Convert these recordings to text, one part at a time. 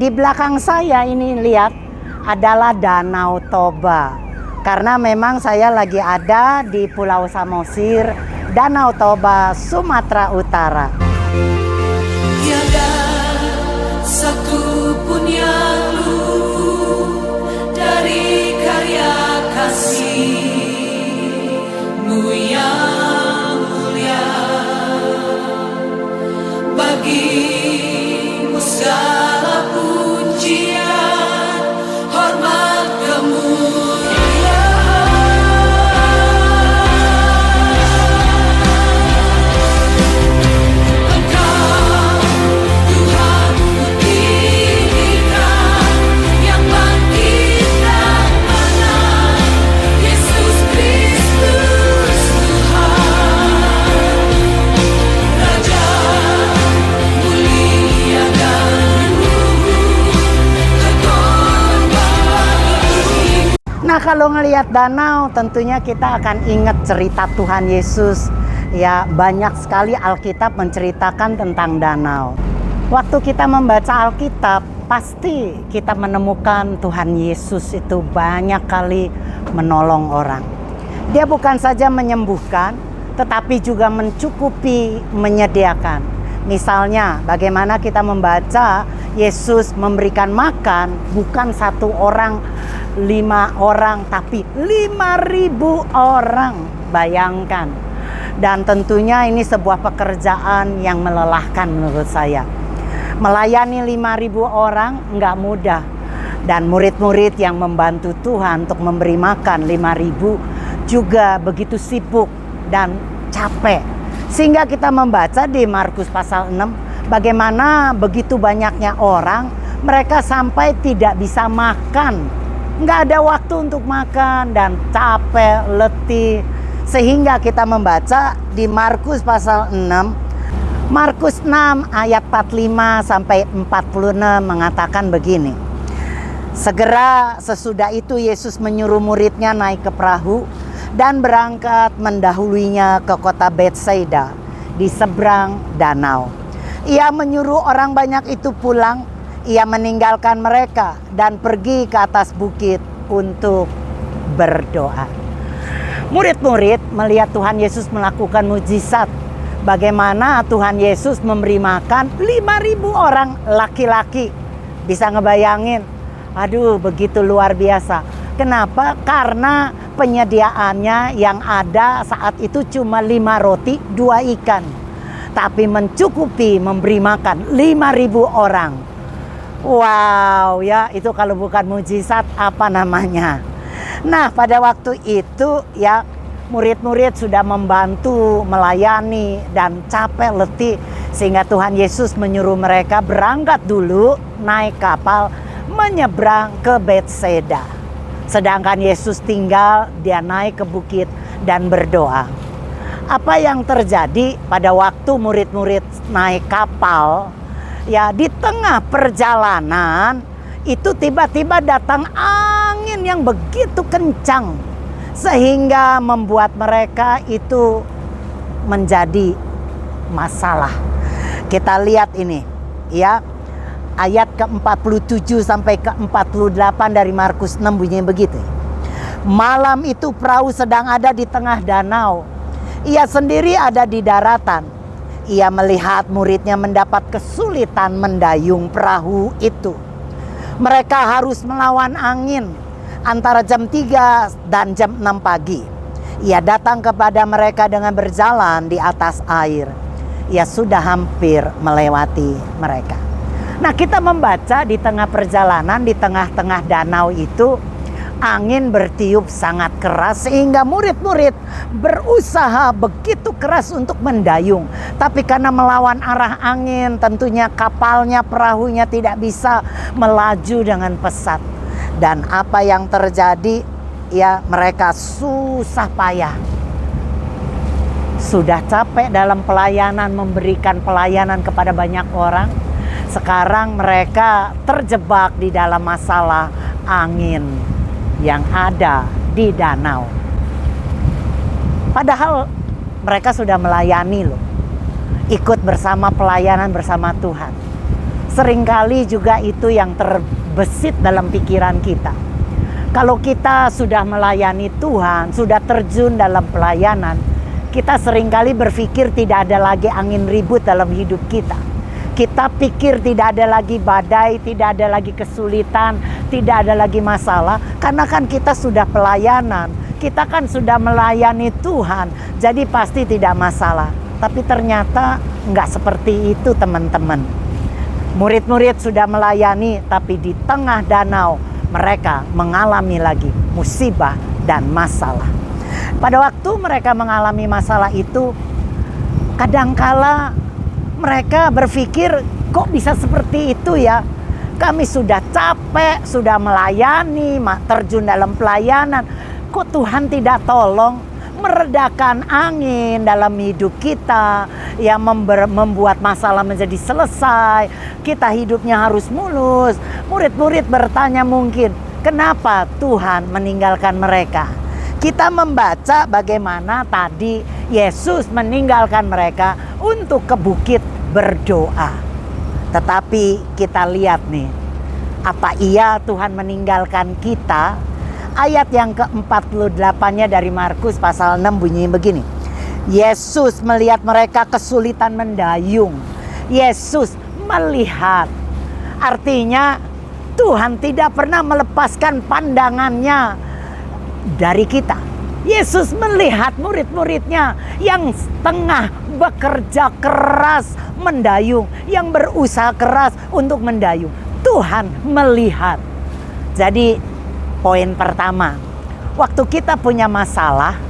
Di belakang saya ini lihat adalah Danau Toba. Karena memang saya lagi ada di Pulau Samosir, Danau Toba, Sumatera Utara. Tiada satu pun yang luluh dari karya kasih-Mu yang mulia. Bagi-Mu segala pujian, hormat, kemuliaan. Engkau Tuhan ku tinggikan, yang bangkitkan menang, Yesus Kristus Tuhan. Raja muliakan Nah, kalau ngelihat danau tentunya kita akan ingat cerita Tuhan Yesus. Ya, banyak sekali Alkitab menceritakan tentang danau. Waktu kita membaca Alkitab, pasti kita menemukan Tuhan Yesus itu banyak kali menolong orang. Dia bukan saja menyembuhkan, tetapi juga mencukupi, menyediakan. Misalnya, bagaimana kita membaca Yesus memberikan makan bukan 1 orang, 5 orang, tapi 5.000 orang. Bayangkan. Dan tentunya ini sebuah pekerjaan yang melelahkan menurut saya. Melayani 5.000 orang nggak mudah. Dan murid-murid yang membantu Tuhan untuk memberi makan 5.000 juga begitu sibuk dan capek. Sehingga kita membaca di Markus pasal 6, bagaimana begitu banyaknya orang, mereka sampai tidak bisa makan. Nggak ada waktu untuk makan dan capek, letih. Sehingga kita membaca di Markus pasal 6, Markus 6 ayat 45 sampai 46 mengatakan begini. Segera sesudah itu Yesus menyuruh muridnya naik ke perahu dan berangkat mendahuluinya ke kota Betsaida di seberang danau. Ia menyuruh orang banyak itu pulang. Ia meninggalkan mereka dan pergi ke atas bukit untuk berdoa. Murid-murid melihat Tuhan Yesus melakukan mujizat. Bagaimana Tuhan Yesus memberi makan 5.000 orang laki-laki. Bisa ngebayangin? Aduh, begitu luar biasa. Kenapa? Karena penyediaannya yang ada saat itu cuma 5 roti, 2 ikan. Tapi mencukupi memberi makan 5.000 orang. Wow, ya itu kalau bukan mujizat apa namanya? Nah, pada waktu itu ya murid-murid sudah membantu, melayani dan capek letih. Sehingga Tuhan Yesus menyuruh mereka berangkat dulu naik kapal menyeberang ke Betsaida. Sedangkan Yesus tinggal, dia naik ke bukit dan berdoa. Apa yang terjadi pada waktu murid-murid naik kapal? Ya, di tengah perjalanan itu tiba-tiba datang angin yang begitu kencang sehingga membuat mereka itu menjadi masalah. Kita lihat ini ya, ayat ke-47 sampai ke-48 dari Markus 6 bunyinya begitu. Malam itu perahu sedang ada di tengah danau. Ia sendiri ada di daratan. Ia melihat muridnya mendapat kesulitan mendayung perahu itu. Mereka harus melawan angin antara jam 3 dan jam 6 pagi. Ia datang kepada mereka dengan berjalan di atas air. Ia sudah hampir melewati mereka. Nah, kita membaca di tengah perjalanan, di tengah-tengah danau itu, angin bertiup sangat keras sehingga murid-murid berusaha begitu keras untuk mendayung. Tapi karena melawan arah angin, tentunya kapalnya, perahunya tidak bisa melaju dengan pesat. Dan apa yang terjadi? Ya, mereka susah payah. Sudah capek dalam pelayanan, memberikan pelayanan kepada banyak orang. Sekarang mereka terjebak di dalam masalah angin yang ada di danau. Padahal mereka sudah melayani loh. Ikut bersama pelayanan bersama Tuhan. Seringkali juga itu yang terbesit dalam pikiran kita. Kalau kita sudah melayani Tuhan, sudah terjun dalam pelayanan, kita seringkali berpikir tidak ada lagi angin ribut dalam hidup kita. Kita pikir tidak ada lagi badai, tidak ada lagi kesulitan, tidak ada lagi masalah. Karena kan kita sudah pelayanan, kita kan sudah melayani Tuhan, jadi pasti tidak masalah. Tapi ternyata nggak seperti itu teman-teman. Murid-murid sudah melayani, tapi di tengah danau mereka mengalami lagi musibah dan masalah. Pada waktu mereka mengalami masalah itu, kadangkala mereka berpikir, kok bisa seperti itu ya? Kami sudah capek, sudah melayani, terjun dalam pelayanan. Kok Tuhan tidak tolong meredakan angin dalam hidup kita, yang membuat masalah menjadi selesai. Kita hidupnya harus mulus. Murid-murid bertanya mungkin, kenapa Tuhan meninggalkan mereka? Kita membaca bagaimana tadi Yesus meninggalkan mereka untuk ke bukit berdoa. Tetapi kita lihat nih, apa iya Tuhan meninggalkan kita? Ayat yang ke-48-nya dari Markus pasal 6 bunyi begini. Yesus melihat mereka kesulitan mendayung. Yesus melihat. Artinya Tuhan tidak pernah melepaskan pandangannya dari kita. Yesus melihat murid-muridnya yang tengah bekerja keras mendayung, yang berusaha keras untuk mendayung. Tuhan melihat. Jadi poin pertama, waktu kita punya masalah,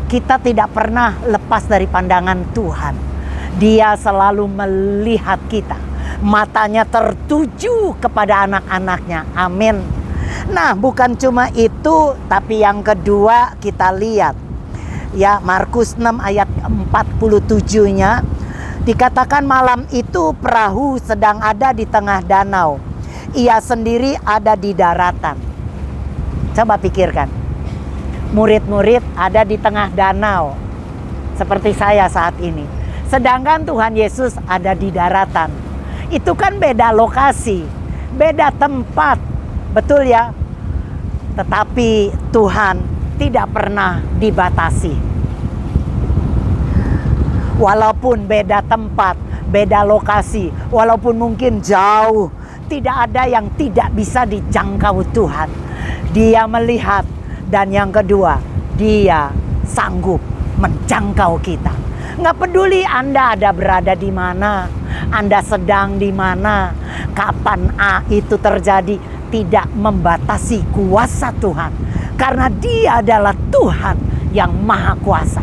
kita tidak pernah lepas dari pandangan Tuhan. Dia selalu melihat kita. Matanya tertuju kepada anak-anaknya. Amin. Nah, bukan cuma itu, tapi yang kedua kita lihat. Ya, Markus 6 ayat 47-nya dikatakan malam itu perahu sedang ada di tengah danau. Ia sendiri ada di daratan. Coba pikirkan. Murid-murid ada di tengah danau. Seperti saya saat ini. Sedangkan Tuhan Yesus ada di daratan. Itu kan beda lokasi, beda tempat. Betul ya? Tetapi Tuhan tidak pernah dibatasi. Walaupun beda tempat, beda lokasi, walaupun mungkin jauh, tidak ada yang tidak bisa dijangkau Tuhan. Dia melihat, dan yang kedua, Dia sanggup menjangkau kita. Nggak peduli Anda ada berada di mana, Anda sedang di mana, kapan itu terjadi, tidak membatasi kuasa Tuhan. Karena Dia adalah Tuhan yang Maha Kuasa.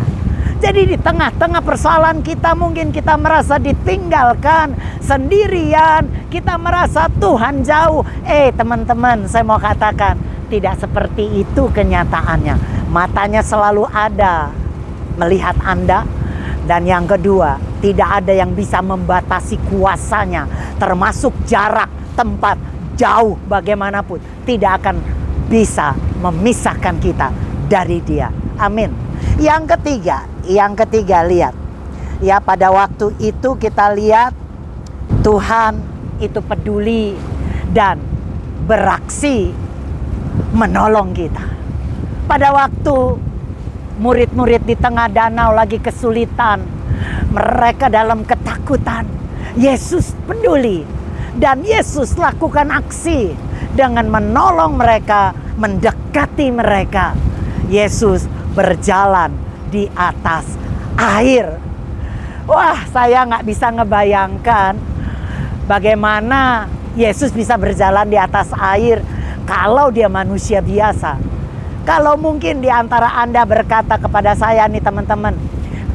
Jadi di tengah-tengah persoalan kita, mungkin kita merasa ditinggalkan, sendirian, kita merasa Tuhan jauh. Teman-teman, saya mau katakan, tidak seperti itu kenyataannya. Matanya selalu ada melihat Anda. Dan yang kedua, tidak ada yang bisa membatasi kuasanya, termasuk jarak, tempat, jauh bagaimanapun, tidak akan bisa memisahkan kita dari Dia. Amin. Yang ketiga lihat. Ya, pada waktu itu kita lihat Tuhan itu peduli dan beraksi menolong kita. Pada waktu murid-murid di tengah danau lagi kesulitan, mereka dalam ketakutan, Yesus peduli. Dan Yesus lakukan aksi dengan menolong mereka, mendekati mereka. Yesus berjalan di atas air. Wah, saya nggak bisa ngebayangkan bagaimana Yesus bisa berjalan di atas air kalau Dia manusia biasa. Kalau mungkin di antara Anda berkata kepada saya nih teman-teman,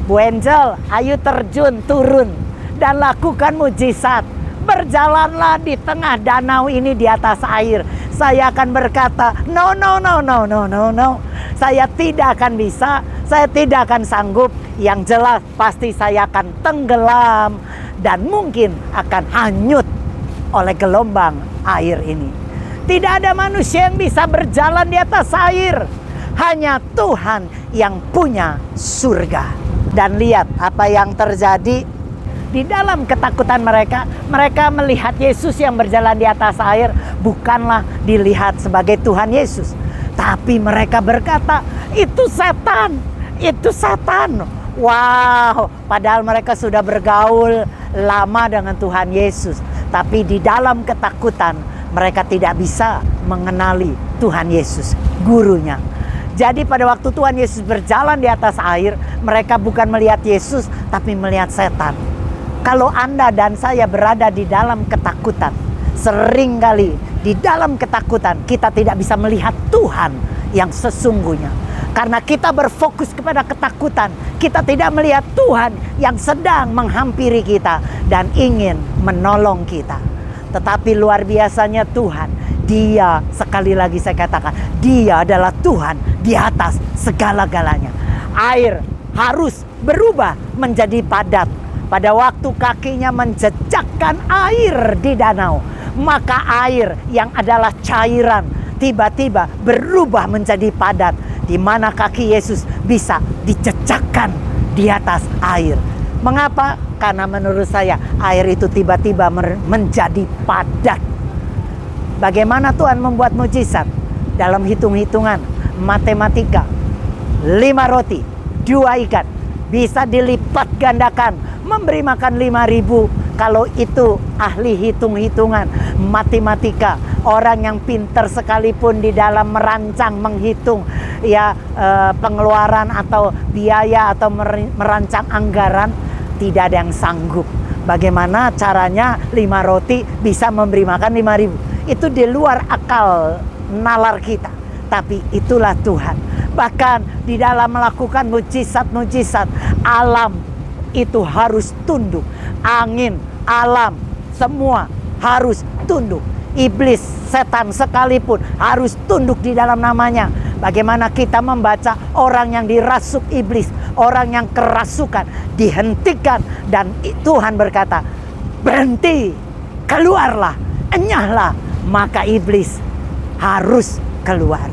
Bu Angel, ayo terjun, turun, dan lakukan mujizat. Berjalanlah di tengah danau ini di atas air. Saya akan berkata, no. Saya tidak akan bisa, saya tidak akan sanggup. Yang jelas pasti saya akan tenggelam dan mungkin akan hanyut oleh gelombang air ini. Tidak ada manusia yang bisa berjalan di atas air. Hanya Tuhan yang punya surga. Dan lihat apa yang terjadi. Di dalam ketakutan mereka, mereka melihat Yesus yang berjalan di atas air bukanlah dilihat sebagai Tuhan Yesus. Tapi mereka berkata, itu setan, itu setan. Wow, padahal mereka sudah bergaul lama dengan Tuhan Yesus. Tapi di dalam ketakutan, mereka tidak bisa mengenali Tuhan Yesus, gurunya. Jadi pada waktu Tuhan Yesus berjalan di atas air, mereka bukan melihat Yesus, tapi melihat setan. Kalau Anda dan saya berada di dalam ketakutan, seringkali di dalam ketakutan kita tidak bisa melihat Tuhan yang sesungguhnya. Karena kita berfokus kepada ketakutan, kita tidak melihat Tuhan yang sedang menghampiri kita dan ingin menolong kita. Tetapi luar biasanya Tuhan, Dia, sekali lagi saya katakan, Dia adalah Tuhan di atas segala-galanya. Air harus berubah menjadi padat. Pada waktu kakinya menjejakkan air di danau, maka air yang adalah cairan tiba-tiba berubah menjadi padat, di mana kaki Yesus bisa dijejakkan di atas air. Mengapa? Karena menurut saya air itu tiba-tiba menjadi padat. Bagaimana Tuhan membuat mujizat? Dalam hitung-hitungan matematika, 5 roti, 2 ikan bisa dilipat gandakan, memberi makan 5.000. Kalau itu ahli hitung-hitungan matematika, orang yang pintar sekalipun di dalam merancang, menghitung pengeluaran atau biaya atau merancang anggaran, tidak ada yang sanggup. Bagaimana caranya 5 roti bisa memberi makan 5.000? Itu di luar akal nalar kita. Tapi itulah Tuhan. Bahkan di dalam melakukan mujizat-mujizat, alam itu harus tunduk. Angin, alam, semua harus tunduk. Iblis, setan sekalipun harus tunduk di dalam namanya. Bagaimana kita membaca orang yang dirasuk iblis, orang yang kerasukan, dihentikan. Dan Tuhan berkata, berhenti, keluarlah, enyahlah. Maka iblis harus keluar.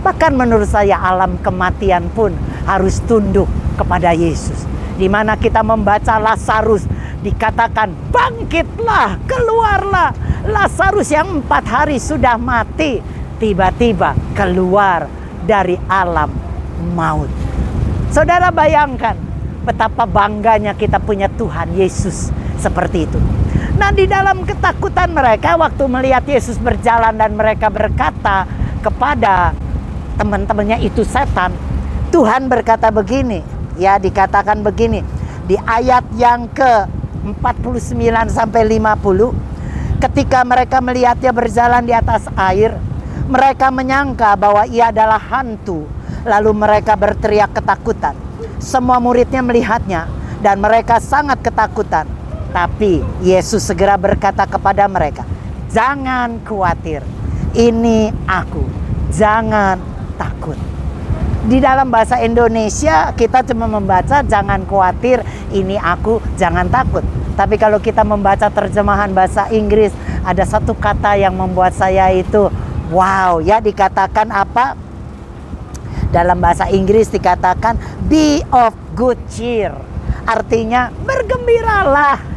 Bahkan menurut saya alam kematian pun harus tunduk kepada Yesus. Di mana kita membaca Lazarus dikatakan, bangkitlah, keluarlah. Lazarus yang 4 hari sudah mati, tiba-tiba keluar dari alam maut. Saudara bayangkan betapa bangganya kita punya Tuhan Yesus seperti itu. Nah, di dalam ketakutan mereka waktu melihat Yesus berjalan dan mereka berkata kepada teman-temannya itu setan, Tuhan berkata begini, ya dikatakan begini di ayat yang ke-49 sampai 50, ketika mereka melihatnya berjalan di atas air, mereka menyangka bahwa ia adalah hantu, lalu mereka berteriak ketakutan. Semua muridnya melihatnya dan mereka sangat ketakutan. Tapi Yesus segera berkata kepada mereka, jangan khawatir, ini aku, jangan takut. Di dalam bahasa Indonesia kita cuma membaca jangan khawatir, ini aku, jangan takut. Tapi kalau kita membaca terjemahan bahasa Inggris, ada satu kata yang membuat saya itu wow, ya dikatakan apa? Dalam bahasa Inggris dikatakan be of good cheer. Artinya bergembiralah.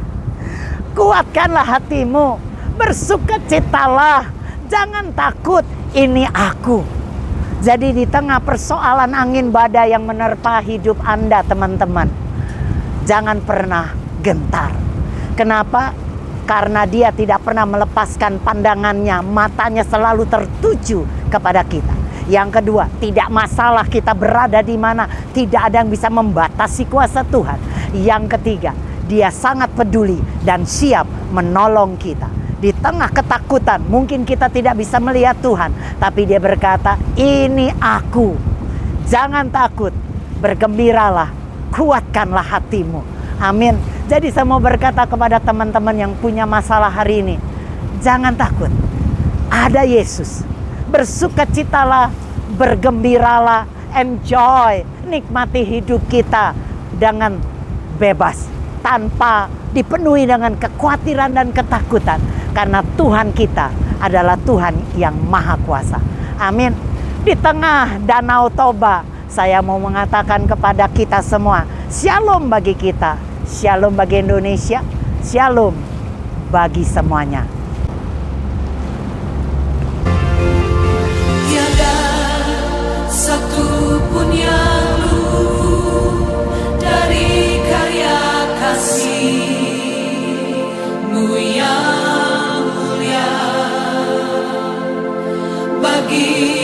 Kuatkanlah hatimu, bersukacitalah, jangan takut, ini aku. Jadi di tengah persoalan angin badai yang menerpa hidup Anda teman-teman, jangan pernah gentar. Kenapa? Karena Dia tidak pernah melepaskan pandangannya, matanya selalu tertuju kepada kita. Yang kedua, tidak masalah kita berada di mana, tidak ada yang bisa membatasi kuasa Tuhan. Yang ketiga, Dia sangat peduli dan siap menolong kita. Di tengah ketakutan, mungkin kita tidak bisa melihat Tuhan, tapi Dia berkata, ini aku. Jangan takut, bergembiralah, kuatkanlah hatimu. Amin. Jadi saya mau berkata kepada teman-teman yang punya masalah hari ini, jangan takut. Ada Yesus. Bersukacitalah, bergembiralah, enjoy, nikmati hidup kita dengan bebas, tanpa dipenuhi dengan kekhawatiran dan ketakutan. Karena Tuhan kita adalah Tuhan yang Maha Kuasa. Amin. Di tengah danau Toba, saya mau mengatakan kepada kita semua, shalom bagi kita. Shalom bagi Indonesia, shalom bagi semuanya. Tiada satu pun yang luput dari karya kasih-Mu yang mulia bagi